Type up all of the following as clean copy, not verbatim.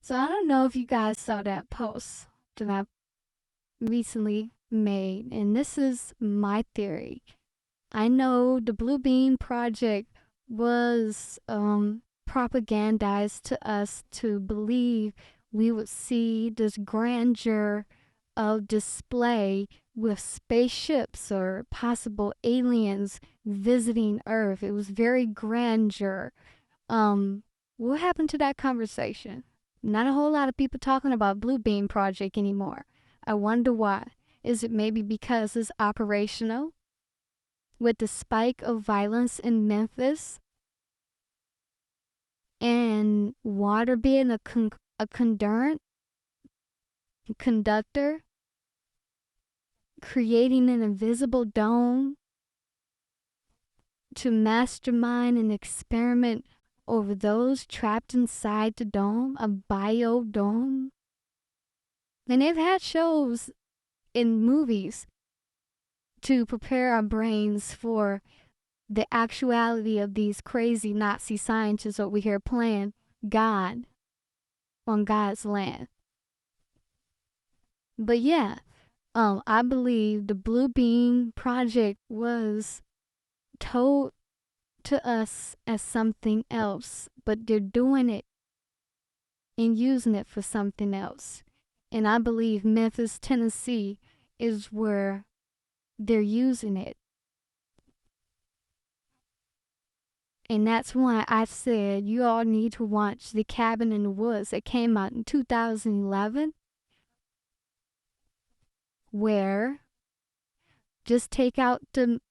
So I don't know if you guys saw that post that I recently made, and this is my theory. I know the Blue Beam Project was propagandized to us to believe we would see this grandeur of display with spaceships or possible aliens visiting Earth. It was very grandeur. What happened to that conversation? Not a whole lot of people talking about Blue Beam Project anymore. I wonder why. Is it maybe because it's operational? With the spike of violence in Memphis and water being a conductor, creating an invisible dome to mastermind an experiment over those trapped inside the dome, a biodome. And they've had shows in movies to prepare our brains for the actuality of these crazy Nazi scientists over here playing God on God's land. But yeah, I believe the Blue Beam Project was told to us as something else, but they're doing it and using it for something else. And I believe Memphis, Tennessee is where they're using it. And that's why I said you all need to watch The Cabin in the Woods. It came out in 2011, where just take out the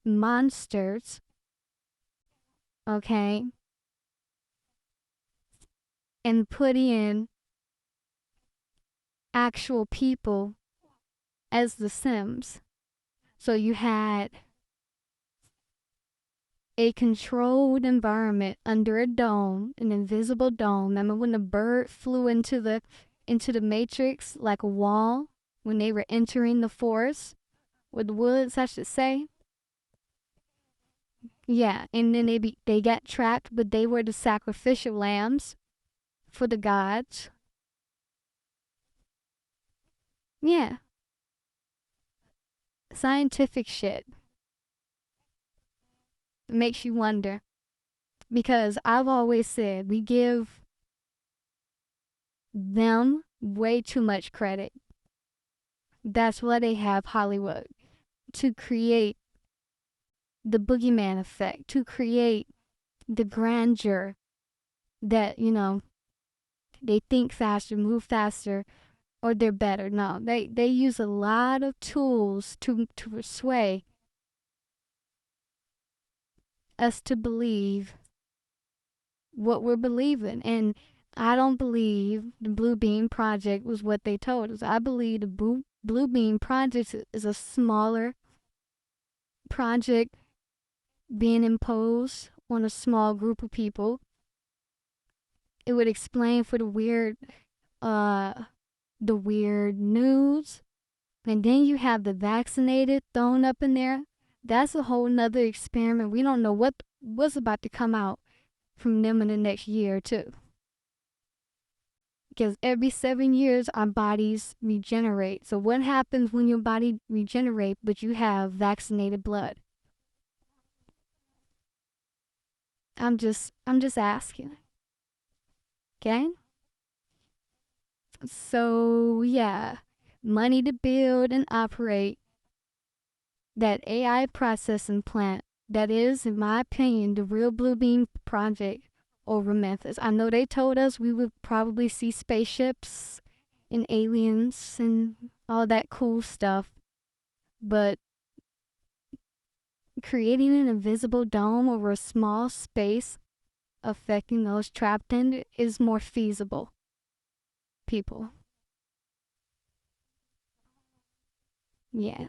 monsters, okay, and put in actual people as the Sims. So you had a controlled environment under a dome, an invisible dome. Remember when the bird flew into the matrix like a wall when they were entering the forest, or the woods, I should say? Yeah, and then they got trapped, but they were the sacrificial lambs for the gods. Yeah, scientific shit. It makes you wonder. Because I've always said we give them way too much credit. That's why they have Hollywood, to create the boogeyman effect, to create the grandeur that, they think faster, move faster, or they're better. No, they use a lot of tools to persuade us to believe what we're believing. And I don't believe the Blue Beam Project was what they told us. I believe the Blue Beam Project is a smaller project being imposed on a small group of people. It would explain for the weird news. And then you have the vaccinated thrown up in there. That's a whole nother experiment. We don't know what's about to come out from them in the next year or two. Because every 7 years, our bodies regenerate. So what happens when your body regenerates, but you have vaccinated blood? I'm just asking. Okay? So yeah, money to build and operate that AI processing plant. That is, in my opinion, the real Blue Beam Project over Memphis. I know they told us we would probably see spaceships and aliens and all that cool stuff, but creating an invisible dome over a small space affecting those trapped in it is more feasible, people. Yeah.